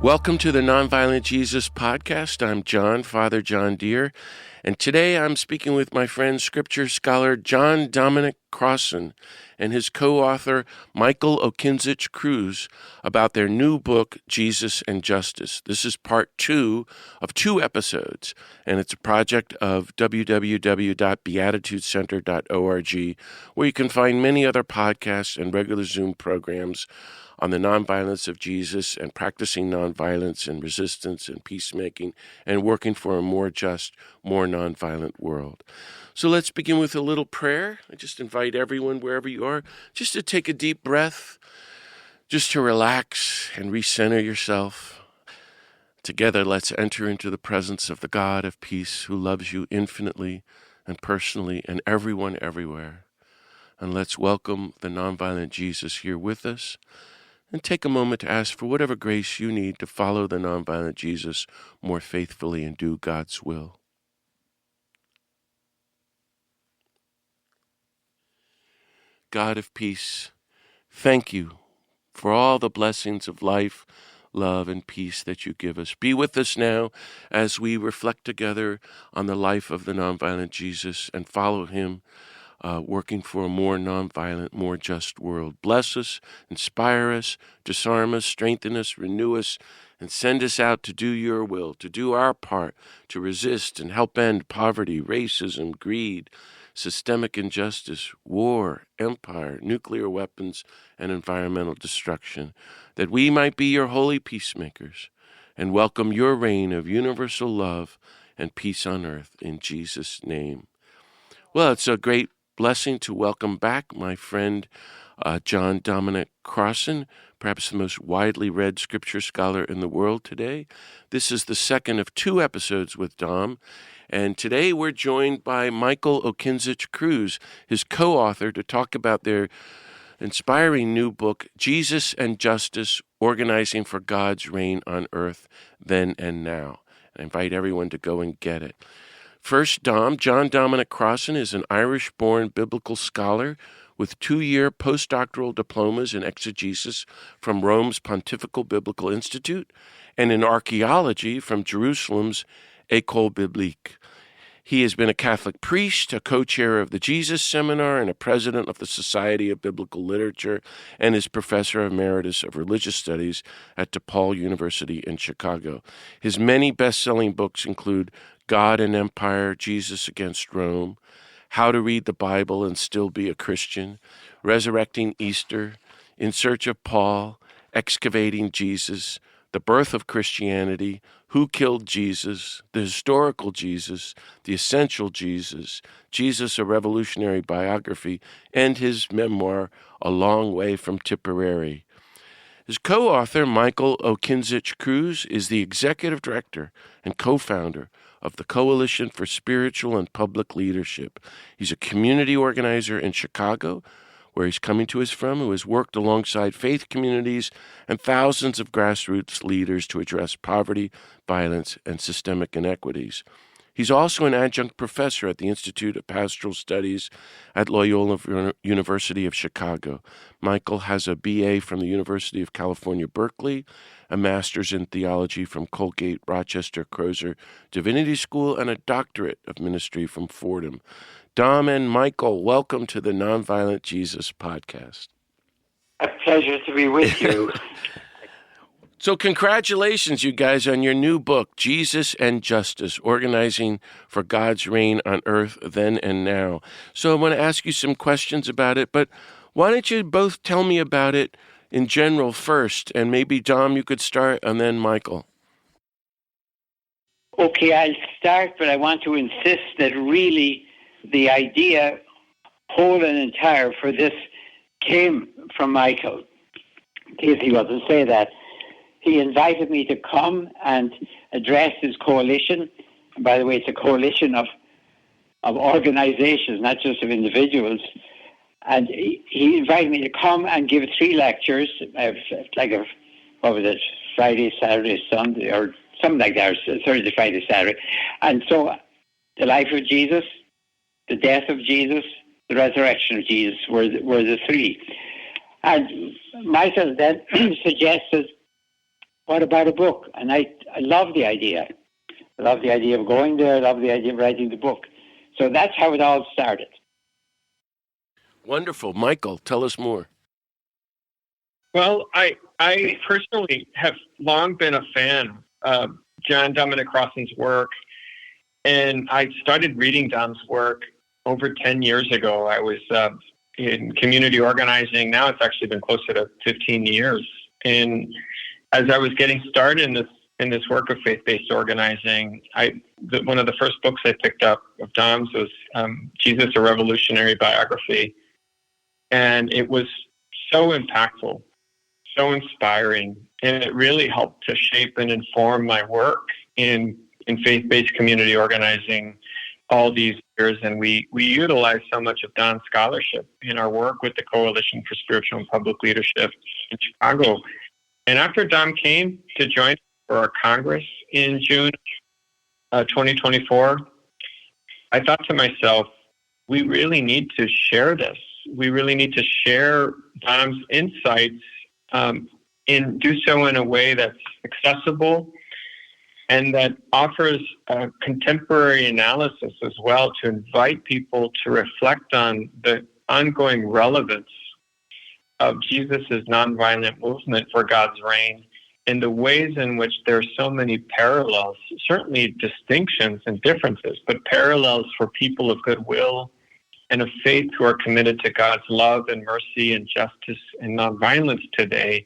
Welcome to the Nonviolent Jesus podcast. I'm Father John Deere, and today I'm speaking with my friend, scripture scholar John Dominic Crossan and his co-author Michael Okinczyc-Cruz about their new book, Jesus and Justice. This is part 2 of 2 episodes, and it's a project of www.beatitudecenter.org, where you can find many other podcasts and regular Zoom programs on the nonviolence of Jesus and practicing nonviolence and resistance and peacemaking and working for a more just, more nonviolent world. So let's begin with a little prayer. I just invite everyone, wherever you are, just to take a deep breath, just to relax and recenter yourself. Together, let's enter into the presence of the God of peace who loves you infinitely and personally and everyone everywhere. And let's welcome the nonviolent Jesus here with us. And take a moment to ask for whatever grace you need to follow the nonviolent Jesus more faithfully and do God's will. God of peace, thank you for all the blessings of life, love, and peace that you give us. Be with us now as we reflect together on the life of the nonviolent Jesus and follow him, working for a more nonviolent, more just world. Bless us, inspire us, disarm us, strengthen us, renew us, and send us out to do your will, to do our part, to resist and help end poverty, racism, greed, systemic injustice, war, empire, nuclear weapons, and environmental destruction, that we might be your holy peacemakers and welcome your reign of universal love and peace on earth in Jesus' name. Well, it's a great blessing to welcome back my friend John Dominic Crossan, perhaps the most widely read scripture scholar in the world today. This is the second of 2 episodes with Dom, and today we're joined by Michael Okinczyc-Cruz, his co-author, to talk about their inspiring new book, Jesus and Justice, Organizing for God's Reign on Earth Then and Now. I invite everyone to go and get it. First, John Dominic Crossan is an Irish-born biblical scholar with 2-year postdoctoral diplomas in exegesis from Rome's Pontifical Biblical Institute and in archaeology from Jerusalem's École Biblique. He has been a Catholic priest, a co-chair of the Jesus Seminar, and a president of the Society of Biblical Literature, and is professor emeritus of religious studies at DePaul University in Chicago. His many best-selling books include God and Empire, Jesus Against Rome, How to Read the Bible and Still Be a Christian, Resurrecting Easter, In Search of Paul, Excavating Jesus, The Birth of Christianity, Who Killed Jesus, The Historical Jesus, The Essential Jesus, Jesus, a Revolutionary Biography, and his memoir, A Long Way from Tipperary. His co-author, Michael Okinczyc-Cruz, is the executive director and co-founder of the Coalition for Spiritual and Public Leadership. He's a community organizer in Chicago, where he's coming to us from, who has worked alongside faith communities and thousands of grassroots leaders to address poverty, violence, and systemic inequities. He's also an adjunct professor at the Institute of Pastoral Studies at Loyola University of Chicago. Michael has a BA from the University of California, Berkeley, a master's in theology from Colgate Rochester Crozer Divinity School, and a doctorate of ministry from Fordham. Dom and Michael, welcome to the Nonviolent Jesus podcast. A pleasure to be with you. So congratulations, you guys, on your new book, Jesus and Justice, Organizing for God's Reign on Earth Then and Now. So I want to ask you some questions about it, but why don't you both tell me about it in general first, and maybe, Dom, you could start, and then Michael. Okay, I'll start, but I want to insist that really the idea, whole and entire, for this came from Michael. In case he wasn't say that. He invited me to come and address his coalition. And by the way, it's a coalition of organizations, not just of individuals. And he invited me to come and give 3 lectures, Friday, Saturday, Sunday, or something like that, or Thursday, Friday, Saturday. And so the life of Jesus, the death of Jesus, the resurrection of Jesus were the 3. And Michael then suggested what about a book? And I love the idea. I love the idea of going there. I love the idea of writing the book. So that's how it all started. Wonderful. Michael, tell us more. Well, I personally have long been a fan of John Dominic Crossan's work, and I started reading Dom's work over 10 years ago. I was in community organizing. Now it's actually been closer to 15 years. And as I was getting started in this work of faith-based organizing, one of the first books I picked up of Dom's was Jesus, a Revolutionary Biography. And it was so impactful, so inspiring, and it really helped to shape and inform my work in faith-based community organizing all these years. And we utilize so much of Dom's scholarship in our work with the Coalition for Spiritual and Public Leadership in Chicago. And after Dom came to join for our Congress in June 2024, I thought to myself, we really need to share this. We really need to share Dom's insights and do so in a way that's accessible and that offers a contemporary analysis as well, to invite people to reflect on the ongoing relevance of Jesus' nonviolent movement for God's reign and the ways in which there are so many parallels, certainly distinctions and differences, but parallels for people of goodwill and of faith who are committed to God's love and mercy and justice and nonviolence today,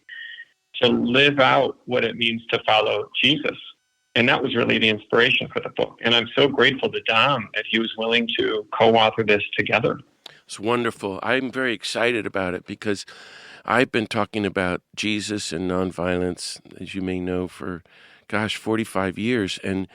to live out what it means to follow Jesus. And that was really the inspiration for the book. And I'm so grateful to Dom that he was willing to co-author this together. It's wonderful. I'm very excited about it because I've been talking about Jesus and nonviolence, as you may know, for, 45 years. And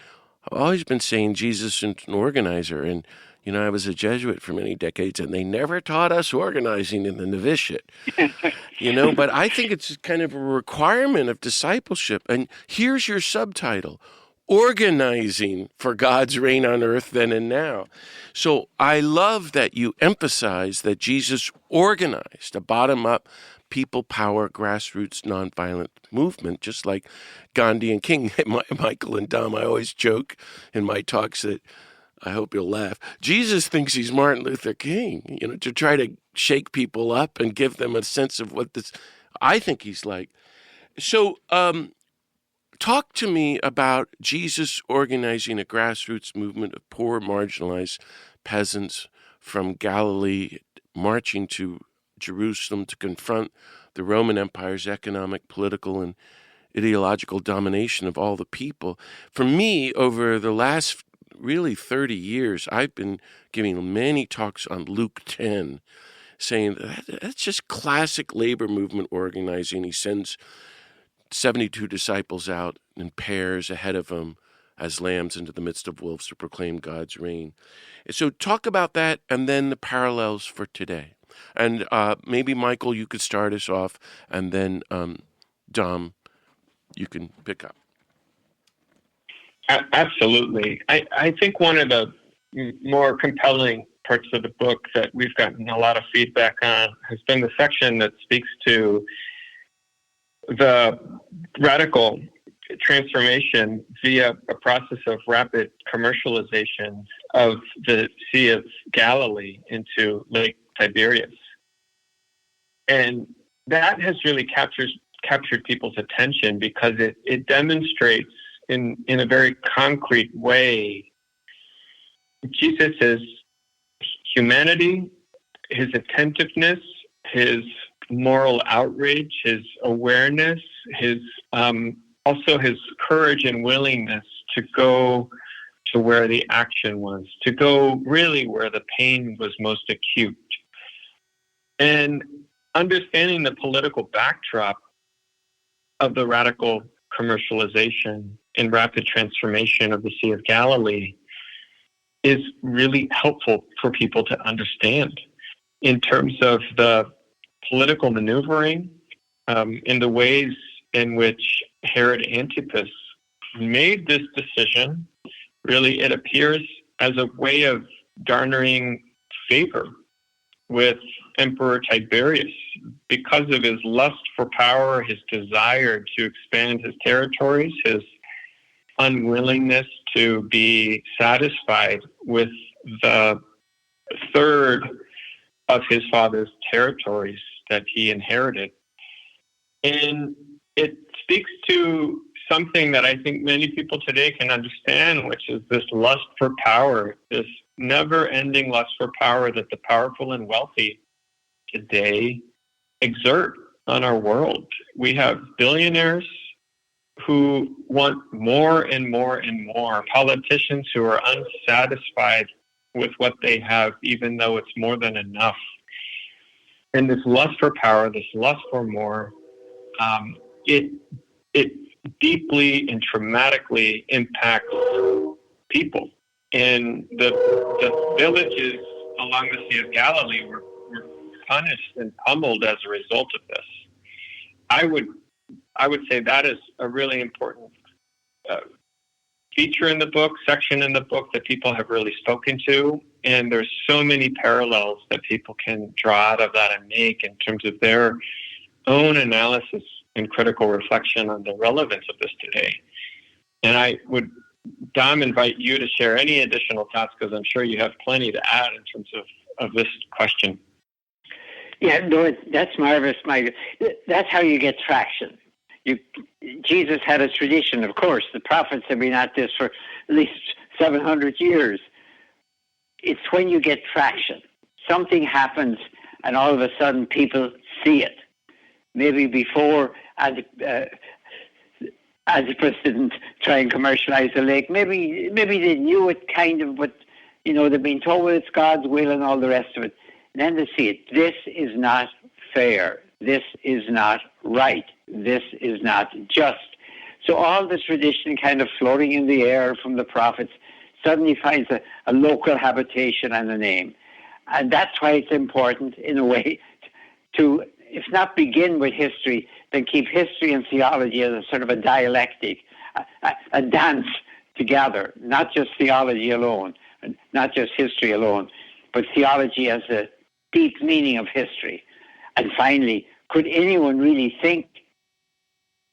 I've always been saying Jesus is an organizer. And, I was a Jesuit for many decades, and they never taught us organizing in the novitiate, but I think it's kind of a requirement of discipleship. And here's your subtitle: Organizing for God's Reign on Earth Then and Now. So I love that you emphasize that Jesus organized a bottom-up, people power, grassroots, nonviolent movement, just like Gandhi and King. Michael and Dom, I always joke in my talks that, I hope you'll laugh, Jesus thinks he's Martin Luther King, to try to shake people up and give them a sense of what this, I think he's like. So talk to me about Jesus organizing a grassroots movement of poor, marginalized peasants from Galilee marching to Jerusalem to confront the Roman Empire's economic, political, and ideological domination of all the people. For me, over the last really 30 years, I've been giving many talks on Luke 10, saying that's just classic labor movement organizing. He sends 72 disciples out in pairs ahead of him as lambs into the midst of wolves to proclaim God's reign. So talk about that and then the parallels for today. And maybe, Michael, you could start us off, and then Dom, you can pick up. Absolutely. I think one of the more compelling parts of the book that we've gotten a lot of feedback on has been the section that speaks to the radical transformation via a process of rapid commercialization of the Sea of Galilee into Lake Tiberias. And that has really captured people's attention because it demonstrates in a very concrete way Jesus' humanity, his attentiveness, his moral outrage, his awareness, his also his courage and willingness to go to where the action was, to go really where the pain was most acute. And understanding the political backdrop of the radical commercialization and rapid transformation of the Sea of Galilee is really helpful for people to understand in terms of the political maneuvering, in the ways in which Herod Antipas made this decision. Really, it appears as a way of garnering favor with Emperor Tiberius, because of his lust for power, his desire to expand his territories, his unwillingness to be satisfied with the third of his father's territories that he inherited. And it speaks to something that I think many people today can understand, which is this lust for power, this never-ending lust for power that the powerful and wealthy today exert on our world. We have billionaires who want more and more and more, politicians who are unsatisfied with what they have, even though it's more than enough. And this lust for power, this lust for more, it deeply and traumatically impacts people. And the villages along the Sea of Galilee were punished and pummeled as a result of this. I would say that is a really important feature in the book, section in the book that people have really spoken to. And there's so many parallels that people can draw out of that and make in terms of their own analysis and critical reflection on the relevance of this today. And I would, Dom, invite you to share any additional thoughts, because I'm sure you have plenty to add in terms of this question. Yeah, no, that's marvelous, Michael. That's how you get traction. Jesus had a tradition, of course. The prophets have been at this for at least 700 years. It's when you get traction. Something happens, and all of a sudden people see it. Maybe before, as the president try and commercialize the lake, maybe they knew it kind of, but they've been told it's God's will and all the rest of it. And then they see it. This is not fair. This is not right. This is not just. So all the tradition kind of floating in the air from the prophets suddenly finds a local habitation and a name. And that's why it's important, in a way, to, if not begin with history, then keep history and theology as a sort of a dialectic, a dance together, not just theology alone, not just history alone, but theology as a deep meaning of history. And finally, could anyone really think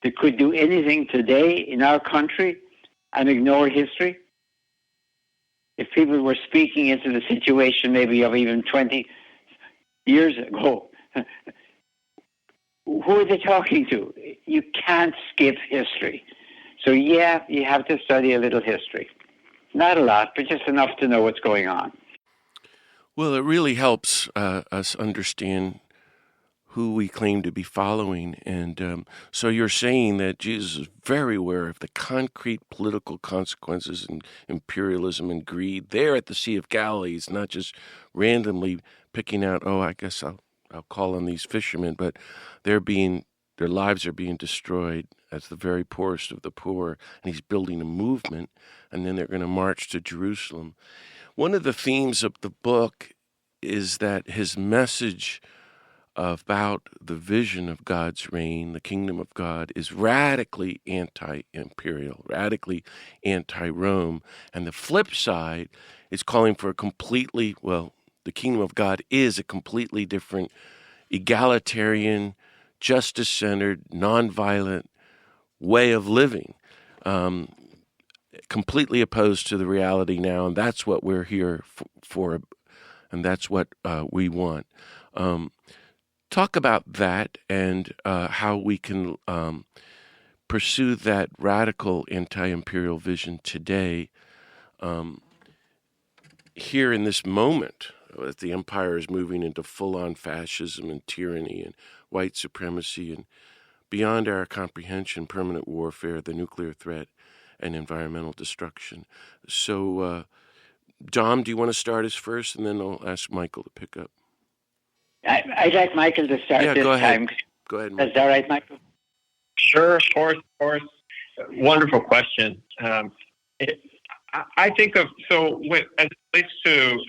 they could do anything today in our country and ignore history? If people were speaking into the situation maybe of even 20 years ago, who are they talking to? You can't skip history. So yeah, you have to study a little history. Not a lot, but just enough to know what's going on. Well, it really helps us understand who we claim to be following. And so you're saying that Jesus is very aware of the concrete political consequences and imperialism and greed there at the Sea of Galilee. It's not just randomly picking out, I guess I'll call on these fishermen, but their lives are being destroyed as the very poorest of the poor. And he's building a movement, and then they're going to march to Jerusalem. One of the themes of the book is that his message about the vision of God's reign, the kingdom of God, is radically anti-imperial, radically anti-Rome. And the flip side is calling for the kingdom of God is a completely different, egalitarian, justice-centered, nonviolent way of living, completely opposed to the reality now. And that's what we're here for, and that's what we want. Talk about that and how we can pursue that radical anti-imperial vision today, here in this moment that the empire is moving into full-on fascism and tyranny and white supremacy and, beyond our comprehension, permanent warfare, the nuclear threat, and environmental destruction. So, Dom, do you want to start us first, and then I'll ask Michael to pick up? I'd like Michael to start this time. Go ahead, Michael. Is that right, Michael? Sure, of course. Wonderful question. I think as it relates to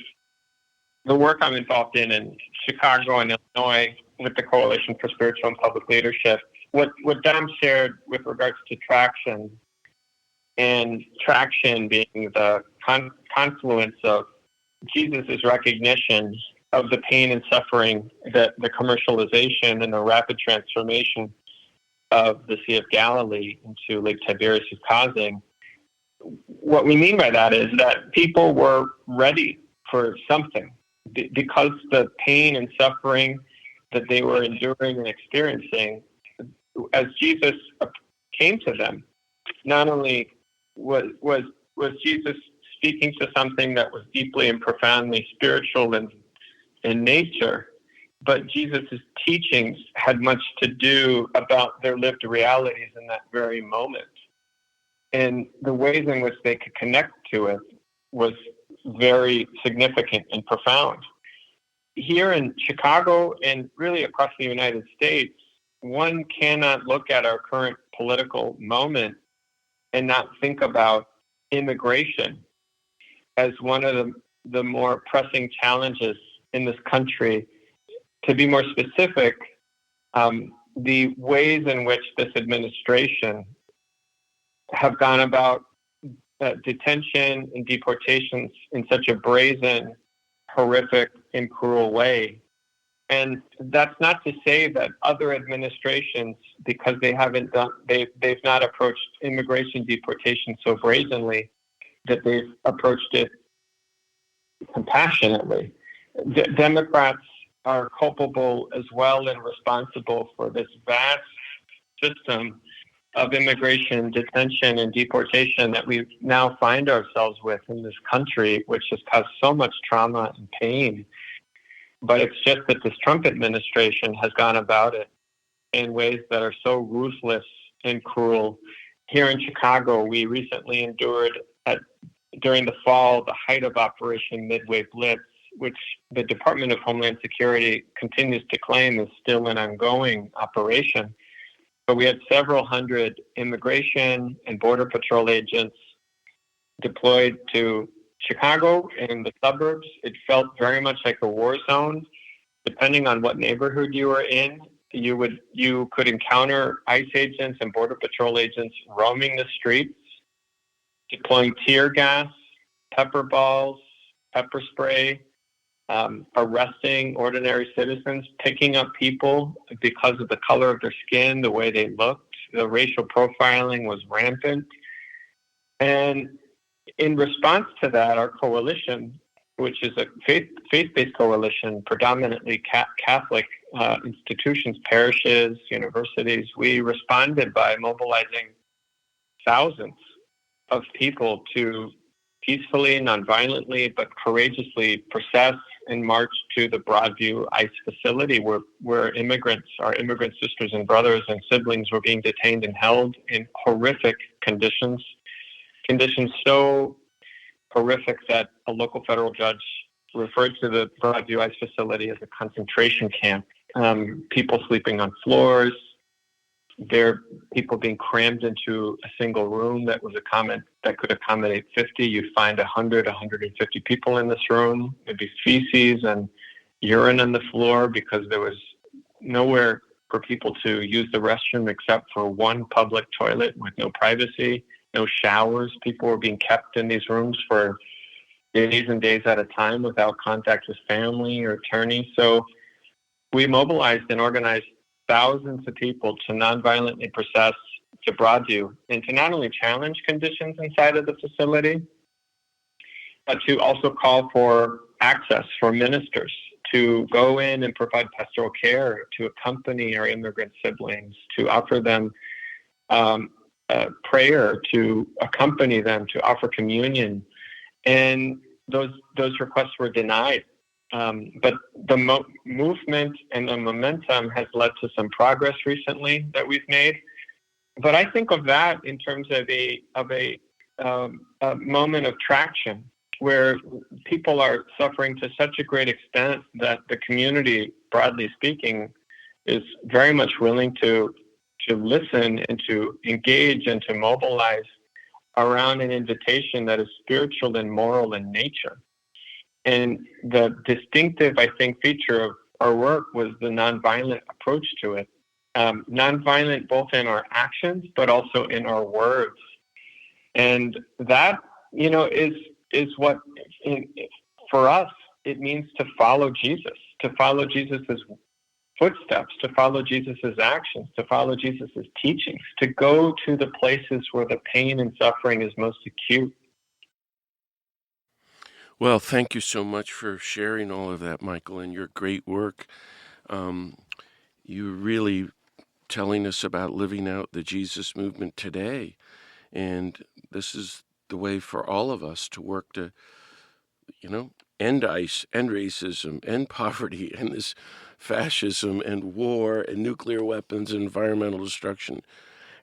the work I'm involved in Chicago and Illinois with the Coalition for Spiritual and Public Leadership, what Dom shared with regards to traction, and traction being the confluence of Jesus' recognition of the pain and suffering that the commercialization and the rapid transformation of the Sea of Galilee into Lake Tiberias is causing. What we mean by that is that people were ready for something because the pain and suffering that they were enduring and experiencing, as Jesus came to them, not only was Jesus speaking to something that was deeply and profoundly spiritual in nature, but Jesus' teachings had much to do about their lived realities in that very moment. And the ways in which they could connect to it was very significant and profound. Here in Chicago and really across the United States, one cannot look at our current political moment and not think about immigration as one of the more pressing challenges in this country. To be more specific, the ways in which this administration have gone about detention and deportations in such a brazen, horrific, and cruel way. And that's not to say that other administrations, because they've not approached immigration deportation so brazenly, that they've approached it compassionately. Democrats are culpable as well and responsible for this vast system of immigration, detention, and deportation that we now find ourselves with in this country, which has caused so much trauma and pain. But it's just that this Trump administration has gone about it in ways that are so ruthless and cruel. Here in Chicago, we recently endured, during the fall, the height of Operation Midway Blitz, which the Department of Homeland Security continues to claim is still an ongoing operation. But we had several hundred immigration and Border Patrol agents deployed to Chicago and the suburbs. It felt very much like a war zone. Depending on what neighborhood you were in, you could encounter ICE agents and Border Patrol agents roaming the streets, deploying tear gas, pepper balls, pepper spray, arresting ordinary citizens, picking up people because of the color of their skin, the way they looked. The racial profiling was rampant. And in response to that, our coalition, which is a faith-based coalition, predominantly Catholic institutions, parishes, universities, we responded by mobilizing thousands of people to peacefully, nonviolently, but courageously process and march to the Broadview ICE facility where our immigrant sisters and brothers and siblings were being detained and held in horrific conditions so horrific that a local federal judge referred to the Broadview ICE facility as a concentration camp. People sleeping on floors, people being crammed into a single room that could accommodate 50. You'd find 100, 150 people in this room. There'd be feces and urine on the floor because there was nowhere for people to use the restroom except for one public toilet with no privacy, no showers. People were being kept in these rooms for days and days at a time without contact with family or attorney. So we mobilized and organized thousands of people to nonviolently process to Broadview and to not only challenge conditions inside of the facility, but to also call for access for ministers to go in and provide pastoral care, to accompany our immigrant siblings, to offer them prayer, to accompany them, to offer communion. And those requests were denied. But the movement and the momentum has led to some progress recently that we've made. But I think of that in terms of a moment of traction where people are suffering to such a great extent that the community, broadly speaking, is very much willing to listen and to engage and to mobilize around an invitation that is spiritual and moral in nature. And the distinctive, I think, feature of our work was the nonviolent approach to it. Nonviolent both in our actions, but also in our words. And that, is what, for us, it means to follow Jesus' footsteps, to follow Jesus' actions, to follow Jesus' teachings, to go to the places where the pain and suffering is most acute. Well, thank you so much for sharing all of that, Michael, and your great work. You're really telling us about living out the Jesus movement today. And this is the way for all of us to work to, end racism, end poverty, end this fascism and war and nuclear weapons and environmental destruction.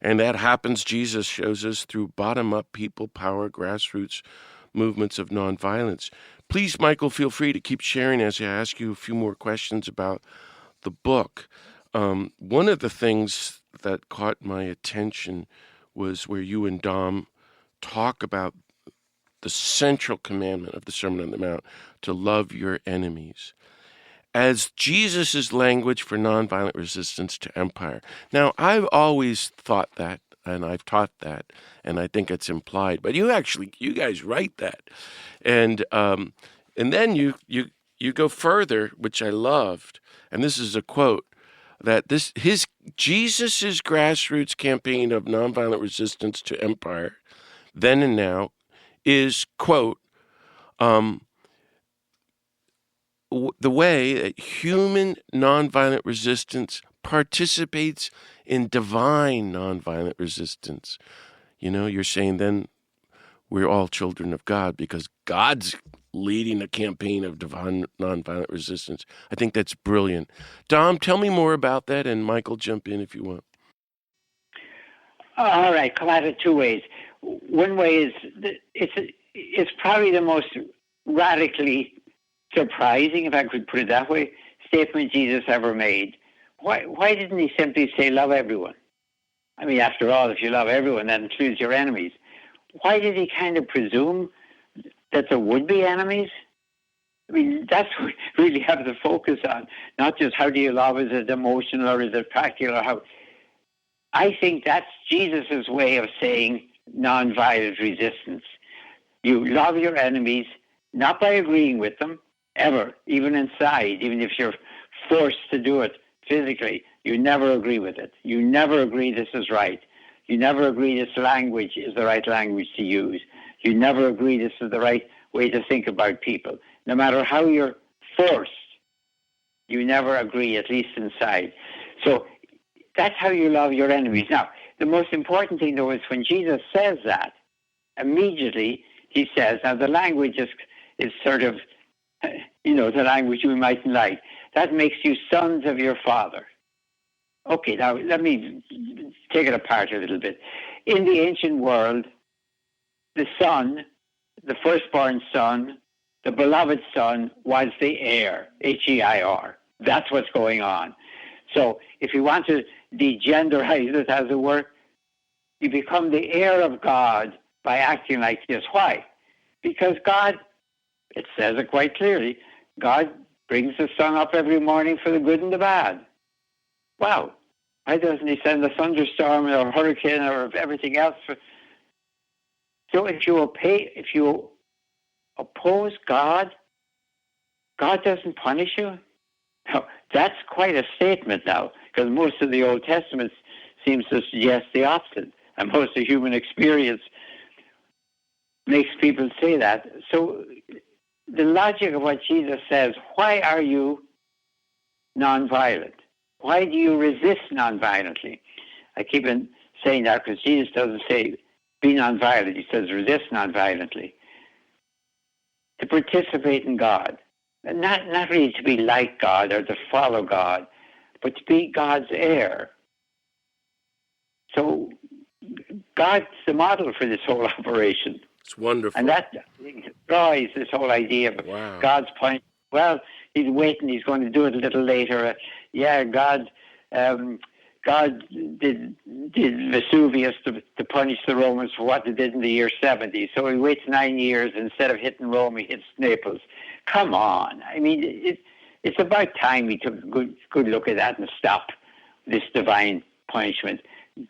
And that happens, Jesus shows us, through bottom-up people power, grassroots movements of nonviolence. Please, Michael, feel free to keep sharing as I ask you a few more questions about the book. One of the things that caught my attention was where you and Dom talk about the central commandment of the Sermon on the Mount, to love your enemies, as Jesus' language for nonviolent resistance to empire. Now, I've always thought that, and I've taught that, and I think it's implied, but you guys write that. And then you go further, which I loved, and this is a quote, that Jesus' grassroots campaign of nonviolent resistance to empire, then and now, is, quote, the way that human nonviolent resistance participates in divine nonviolent resistance. You're saying then we're all children of God because God's leading a campaign of divine nonviolent resistance. I think that's brilliant. Dom, tell me more about that, and Michael, jump in if you want. All right, come at it two ways. One way is it's probably the most radically surprising, if I could put it that way, statement Jesus ever made. Why didn't he simply say, love everyone? I mean, after all, if you love everyone, that includes your enemies. Why did he kind of presume that there would be enemies? I mean, that's what we really have to focus on, not just how do you love, is it emotional or is it practical or how. I think that's Jesus' way of saying nonviolent resistance. You love your enemies, not by agreeing with them, ever, even inside, even if you're forced to do it physically. You never agree with it. You never agree this is right. You never agree this language is the right language to use. You never agree this is the right way to think about people. No matter how you're forced, you never agree, at least inside. So that's how you love your enemies. Now, the most important thing, though, is when Jesus says that, immediately he says, now the language is sort of, the language we mightn't like. That makes you sons of your Father. Okay, now let me take it apart a little bit. In the ancient world, the son, the firstborn son, the beloved son, was the heir, H-E-I-R. That's what's going on. So if you want to degenderize it, as it were, you become the heir of God by acting like this. Why? Because God, it says it quite clearly, God brings the sun up every morning for the good and the bad. Wow. Why doesn't he send a thunderstorm or a hurricane or everything else? So if you oppose God, God doesn't punish you? Now, that's quite a statement now, because most of the Old Testament seems to suggest the opposite, and most of human experience makes people say that. So the logic of what Jesus says, why are you nonviolent? Why do you resist nonviolently? I keep on saying that because Jesus doesn't say be nonviolent. He says resist nonviolently. To participate in God. And not really to be like God or to follow God, but to be God's heir. So God's the model for this whole operation. It's wonderful. And that destroys this whole idea of God's point. Well, he's waiting, he's going to do it a little later. God did Vesuvius to punish the Romans for what they did in the year 70. So he waits 9 years. Instead of hitting Rome, he hits Naples. Come on. I mean, it's about time we took a good look at that and stop this divine punishment.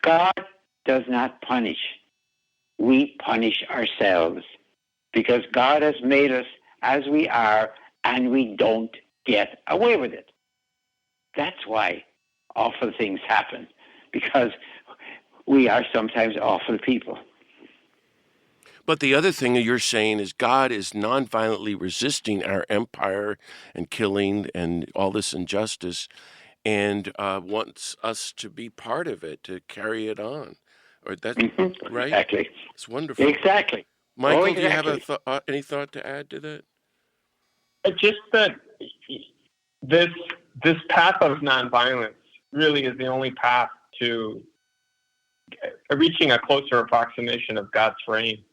God does not punish. We punish ourselves because God has made us as we are and we don't get away with it. That's why awful things happen, because we are sometimes awful people. But the other thing that you're saying is God is nonviolently resisting our empire and killing and all this injustice, and wants us to be part of it, to carry it on. Or that, right? Exactly. It's wonderful. Exactly. Michael, do you have any thought to add to that? Just that this path of nonviolence really is the only path to reaching a closer approximation of God's reign.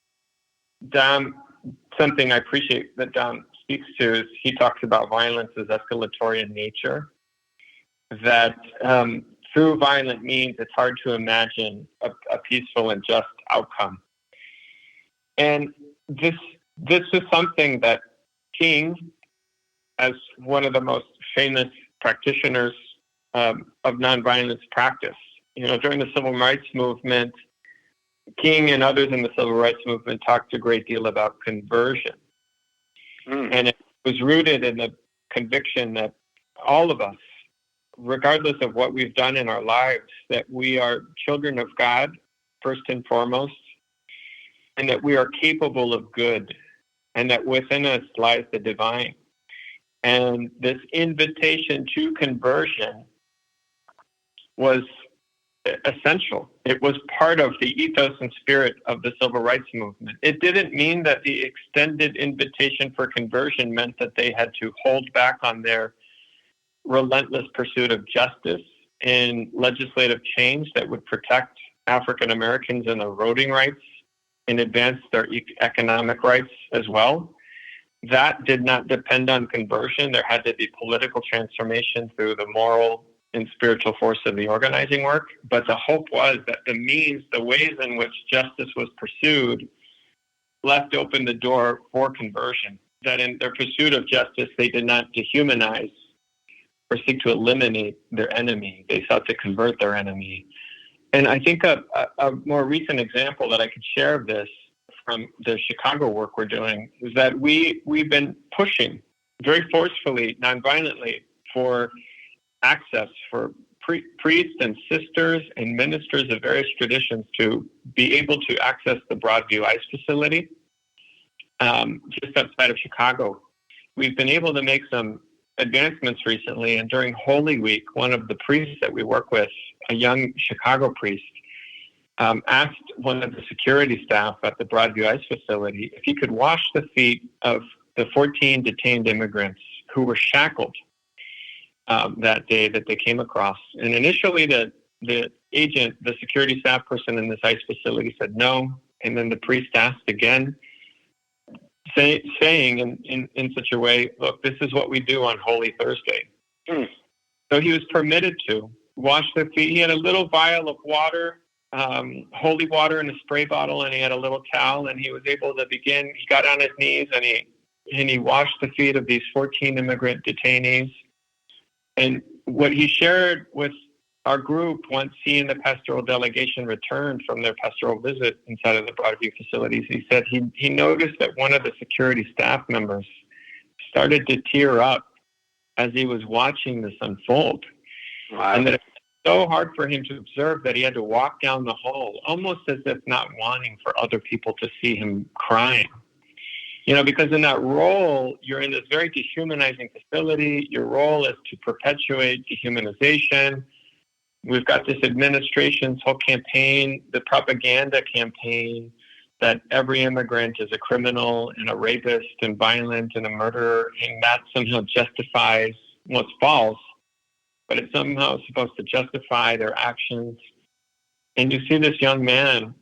Dom, something I appreciate that Dom speaks to is he talks about violence as escalatory in nature, that through violent means it's hard to imagine a peaceful and just outcome. And this is something that King, as one of the most famous practitioners of nonviolence practice, during the Civil Rights Movement, King and others in the Civil Rights Movement talked a great deal about conversion. And it was rooted in the conviction that all of us, regardless of what we've done in our lives, that we are children of God, first and foremost, and that we are capable of good, and that within us lies the divine. And this invitation to conversion was essential. It was part of the ethos and spirit of the Civil Rights Movement. It didn't mean that the extended invitation for conversion meant that they had to hold back on their relentless pursuit of justice and legislative change that would protect African Americans and their voting rights and advance their economic rights as well. That did not depend on conversion. There had to be political transformation through the moral and spiritual force of the organizing work. But the hope was that the ways in which justice was pursued left open the door for conversion. That in their pursuit of justice, they did not dehumanize or seek to eliminate their enemy. They sought to convert their enemy. And I think a more recent example that I could share of this from the Chicago work we're doing is that we've been pushing very forcefully, nonviolently, for access for priests and sisters and ministers of various traditions to be able to access the Broadview ICE facility just outside of Chicago. We've been able to make some advancements recently, and during Holy Week, one of the priests that we work with, a young Chicago priest, asked one of the security staff at the Broadview ICE facility if he could wash the feet of the 14 detained immigrants who were shackled that day that they came across. And initially the agent, the security staff person in this ICE facility said no, and then the priest asked again, saying in such a way, look, this is what we do on Holy Thursday. So he was permitted to wash their feet. He had a little vial of water, holy water in a spray bottle, and he had a little towel, and he was able to begin. He got on his knees and he washed the feet of these 14 immigrant detainees. And what he shared with our group once he and the pastoral delegation returned from their pastoral visit inside of the Broadview facilities, he said he noticed that one of the security staff members started to tear up as he was watching this unfold. Wow. And that it was so hard for him to observe that he had to walk down the hall, almost as if not wanting for other people to see him crying. Because in that role, you're in this very dehumanizing facility. Your role is to perpetuate dehumanization. We've got this administration's whole campaign, the propaganda campaign, that every immigrant is a criminal and a rapist and violent and a murderer, and that somehow justifies what's false, but it's somehow supposed to justify their actions. And you see this young man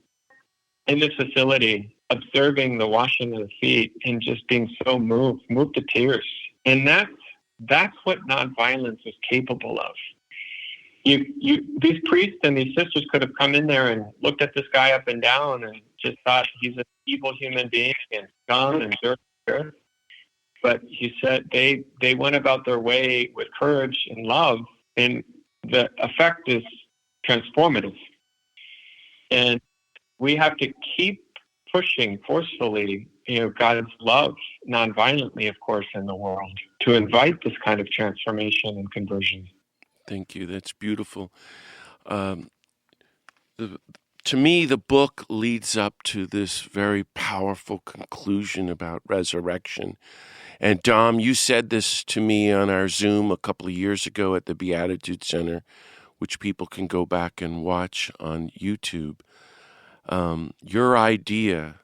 in this facility observing the washing of the feet and just being so moved to tears. And that's what nonviolence is capable of. These priests and these sisters could have come in there and looked at this guy up and down and just thought he's an evil human being and scum and dirt. But he said they went about their way with courage and love, and the effect is transformative. And we have to keep pushing forcefully God's love nonviolently, of course, in the world to invite this kind of transformation and conversion. Thank you. That's beautiful. Um, to me, the book leads up to this very powerful conclusion about resurrection. And Dom, you said this to me on our Zoom a couple of years ago at the Beatitude Center, which people can go back and watch on YouTube. Your idea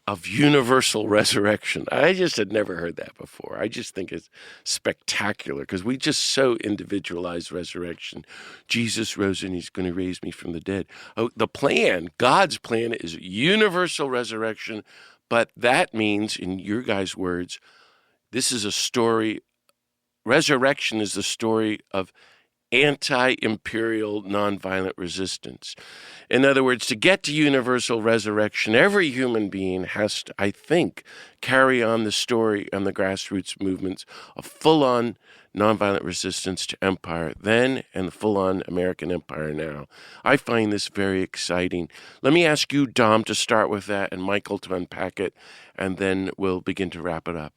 of universal resurrection. I just had never heard that before. I just think it's spectacular because we just so individualize resurrection. Jesus rose and he's going to raise me from the dead. Oh, the plan, God's plan, is universal resurrection, but that means, in your guys' words, this is a story, resurrection is the story of anti-imperial nonviolent resistance. In other words, to get to universal resurrection, every human being has to, I think, carry on the story on the grassroots movements of full-on nonviolent resistance to empire then and the full-on American empire now. I find this very exciting. Let me ask you, Dom, to start with that and Michael to unpack it, and then we'll begin to wrap it up.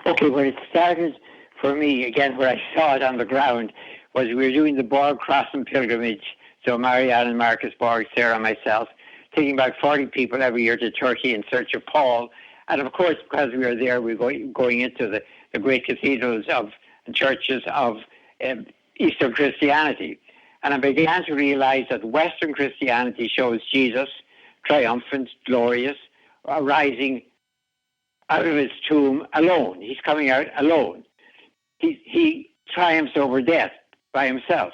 Okay, well, it started for me, again, where I saw it on the ground, was we were doing the Borg Crossan pilgrimage. So Marianne and Marcus Borg, Sarah and myself, taking about 40 people every year to Turkey in search of Paul. And of course, because we were there, we were going into the great cathedrals of churches of Eastern Christianity. And I began to realize that Western Christianity shows Jesus triumphant, glorious, rising out of his tomb alone. He's coming out alone. He triumphs over death by himself.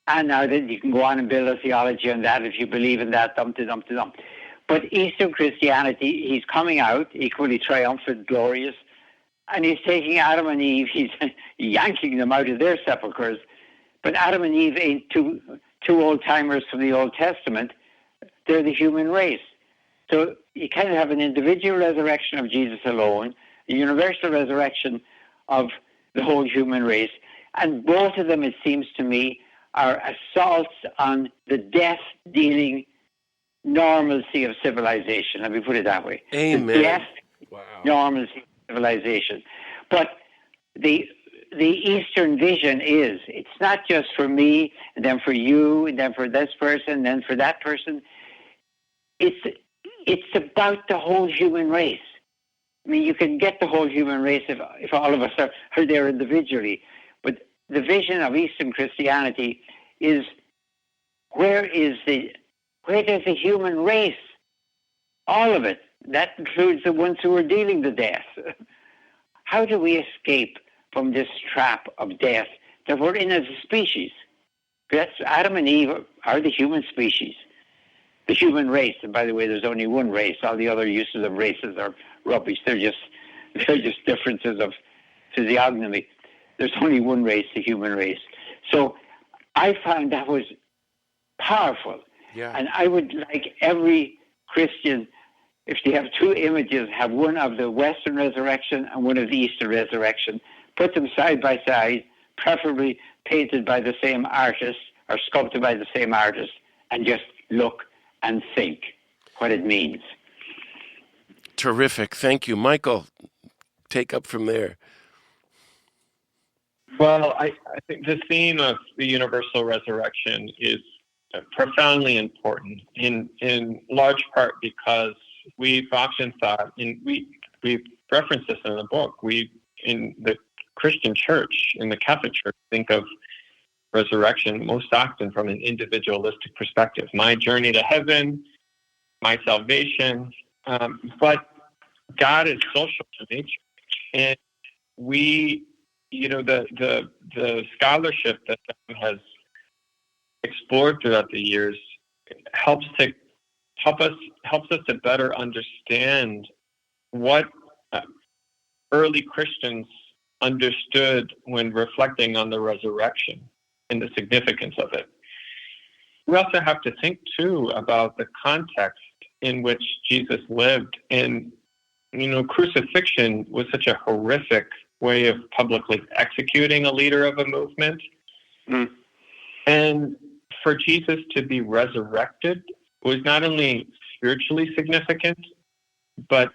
And now then you can go on and build a theology on that if you believe in that, dum-de-dum-de-dum. But Eastern Christianity, he's coming out equally triumphant, glorious, and he's taking Adam and Eve, he's yanking them out of their sepulchres. But Adam and Eve ain't two old-timers from the Old Testament. They're the human race. So you kind of have an individual resurrection of Jesus alone, a universal resurrection of the whole human race. And both of them, it seems to me, are assaults on the death-dealing normalcy of civilization. Let me put it that way. Amen. The death normalcy of civilization. But the Eastern vision is, it's not just for me, and then for you, and then for this person, and then for that person. It's about the whole human race. I mean, you can get the whole human race if all of us are there individually. But the vision of Eastern Christianity is where does the human race? All of it. That includes the ones who are dealing the death. How do we escape from this trap of death that we're in as a species? That's Adam and Eve are the human species. The human race, and by the way, there's only one race. All the other uses of races are rubbish. They're just differences of physiognomy. There's only one race, the human race. So I found that was powerful. Yeah. And I would like every Christian, if they have two images, have one of the Western resurrection and one of the Eastern resurrection. Put them side by side, preferably painted by the same artist or sculpted by the same artist, and just look and think what it means. Terrific. Thank you. Michael, take up from there. Well, I think the theme of the universal resurrection is profoundly important, in large part because we've often thought, and we've referenced this in the book, we in the Christian church, in the Catholic Church, think of resurrection most often from an individualistic perspective. My journey to heaven, my salvation, but God is social in nature, and we, the scholarship that John has explored throughout the years helps us to better understand what early Christians understood when reflecting on the resurrection and the significance of it. We also have to think too about the context in which Jesus lived, and crucifixion was such a horrific way of publicly executing a leader of a movement. And for Jesus to be resurrected was not only spiritually significant, but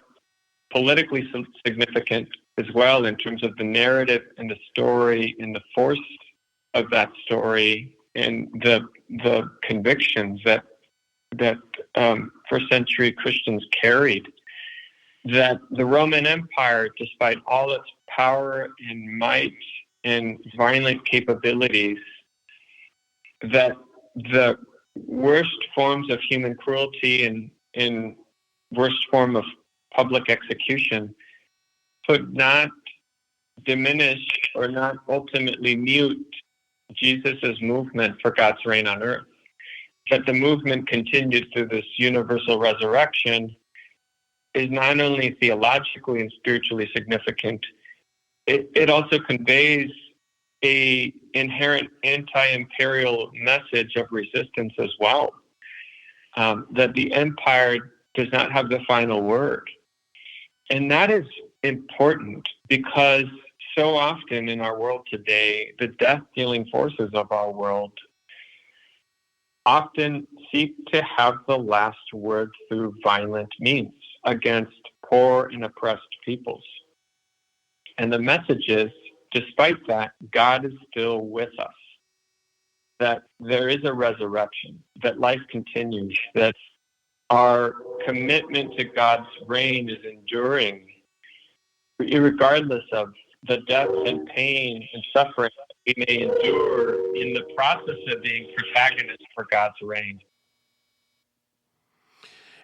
politically significant as well in terms of the narrative and the story and the force of that story and the convictions that first century Christians carried. That the Roman Empire, despite all its power and might and violent capabilities, that the worst forms of human cruelty and worst form of public execution could not diminish or not ultimately mute Jesus' movement for God's reign on earth. That the movement continued through this universal resurrection is not only theologically and spiritually significant, it also conveys a inherent anti-imperial message of resistance as well. That the empire does not have the final word. And that is important because so often in our world today, the death-dealing forces of our world often seek to have the last word through violent means against poor and oppressed peoples. And the message is, despite that, God is still with us, that there is a resurrection, that life continues, that our commitment to God's reign is enduring, regardless of the death and pain and suffering we may endure in the process of being protagonists for God's reign.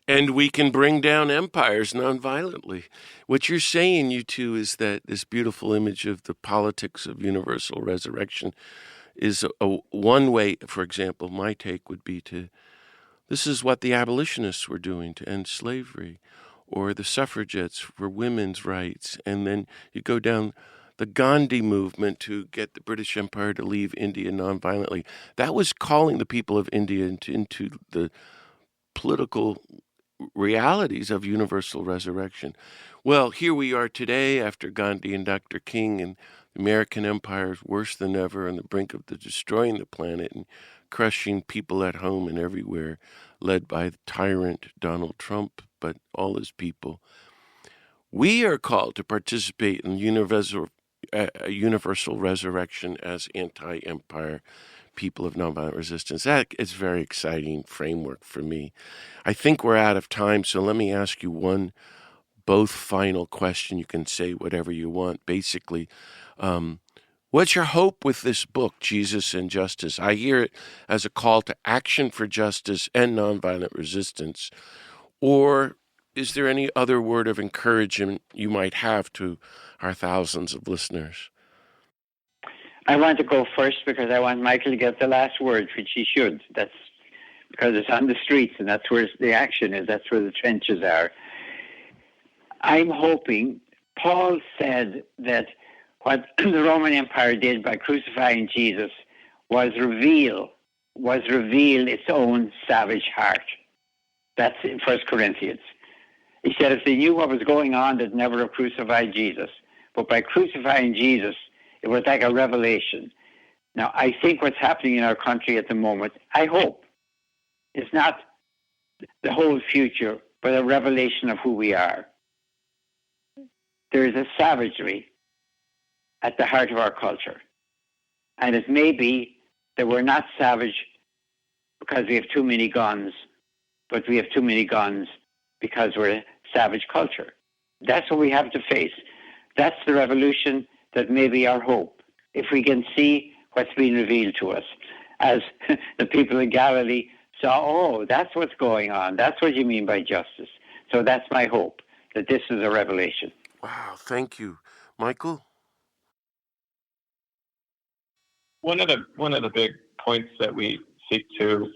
And we can bring down empires nonviolently. What you're saying, you two, is that this beautiful image of the politics of universal resurrection is one way. For example, my take would be this is what the abolitionists were doing to end slavery, or the suffragettes for women's rights. And then you go down the Gandhi movement to get the British Empire to leave India nonviolently. That was calling the people of India into the political realities of universal resurrection. Well, here we are today after Gandhi and Dr. King, and the American empire is worse than ever on the brink of destroying the planet and crushing people at home and everywhere, led by the tyrant Donald Trump, but all his people. We are called to participate in universal resurrection as anti-empire people of nonviolent resistance. That is a very exciting framework for me. I think we're out of time, so let me ask you both final question. You can say whatever you want. Basically, what's your hope with this book, Jesus and Justice? I hear it as a call to action for justice and nonviolent resistance. Or is there any other word of encouragement you might have to our thousands of listeners? I want to go first because I want Michael to get the last word, which he should. That's because it's on the streets and that's where the action is. That's where the trenches are. I'm hoping, Paul said that what the Roman Empire did by crucifying Jesus was reveal its own savage heart. That's in 1 Corinthians. He said if they knew what was going on, they'd never have crucified Jesus. But by crucifying Jesus, it was like a revelation. Now, I think what's happening in our country at the moment, I hope, is not the whole future, but a revelation of who we are. There is a savagery at the heart of our culture. And it may be that we're not savage because we have too many guns, but we have too many guns because we're a savage culture. That's what we have to face. That's the revolution that may be our hope, if we can see what's been revealed to us. As the people in Galilee saw, oh, that's what's going on. That's what you mean by justice. So that's my hope, that this is a revelation. Wow, thank you. Michael? One of the big points that we seek to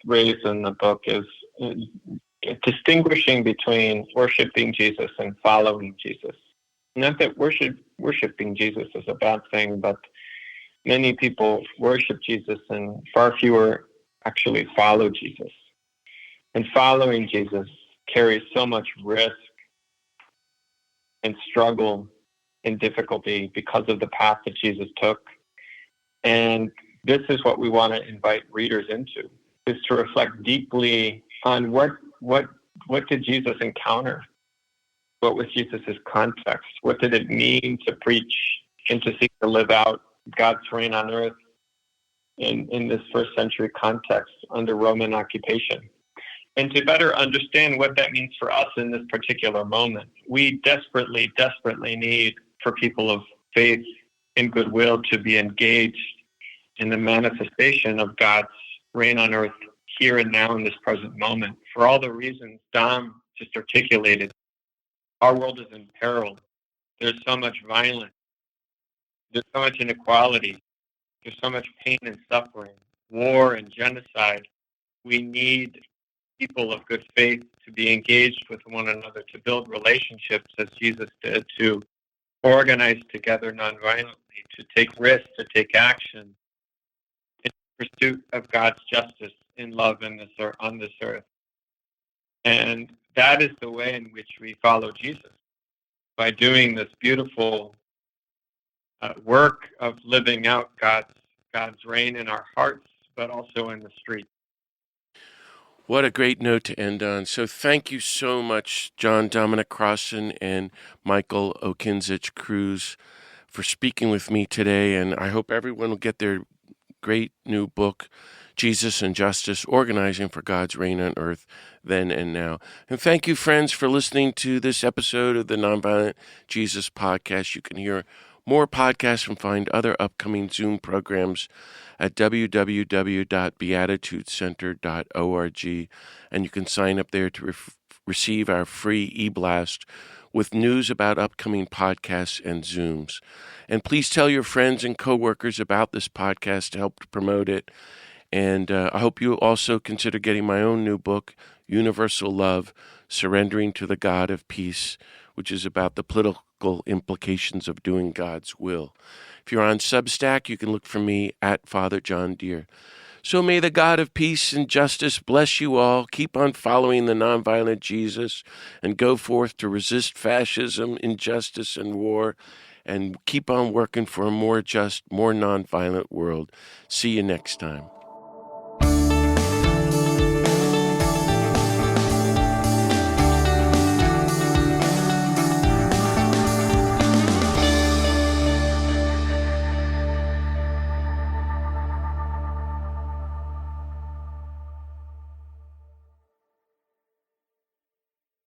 raise in the book is distinguishing between worshiping Jesus and following Jesus. Not that worshiping Jesus is a bad thing, but many people worship Jesus and far fewer actually follow Jesus. And following Jesus carries so much risk and struggle and difficulty because of the path that Jesus took. And this is what we want to invite readers into, is to reflect deeply on what what did Jesus encounter? What was Jesus' context? What did it mean to preach and to seek to live out God's reign on earth in this first century context under Roman occupation? And to better understand what that means for us in this particular moment, we desperately, desperately need for people of faith and goodwill to be engaged in the manifestation of God's reign on earth here and now in this present moment. For all the reasons Dom just articulated, our world is in peril. There's so much violence. There's so much inequality. There's so much pain and suffering, war and genocide. We need people of good faith to be engaged with one another, to build relationships as Jesus did, to organize together nonviolently, to take risks, to take action in pursuit of God's justice in love on this earth. And that is the way in which we follow Jesus, by doing this beautiful work of living out God's reign in our hearts, but also in the streets. What a great note to end on. So thank you so much, John Dominic Crossan and Michael Okinczyc-Cruz, for speaking with me today. And I hope everyone will get their great new book, Jesus and Justice, Organizing for God's Reign on Earth, Then and Now. And thank you, friends, for listening to this episode of the Nonviolent Jesus Podcast. You can hear more podcasts and find other upcoming Zoom programs at www.beatitudecenter.org, and you can sign up there to receive our free e-blast with news about upcoming podcasts and Zooms. And please tell your friends and coworkers about this podcast to help promote it. And I hope you also consider getting my own new book, Universal Love, Surrendering to the God of Peace, which is about the political implications of doing God's will. If you're on Substack, you can look for me at Father John Deere. So may the God of peace and justice bless you all. Keep on following the nonviolent Jesus and go forth to resist fascism, injustice, and war, and keep on working for a more just, more nonviolent world. See you next time.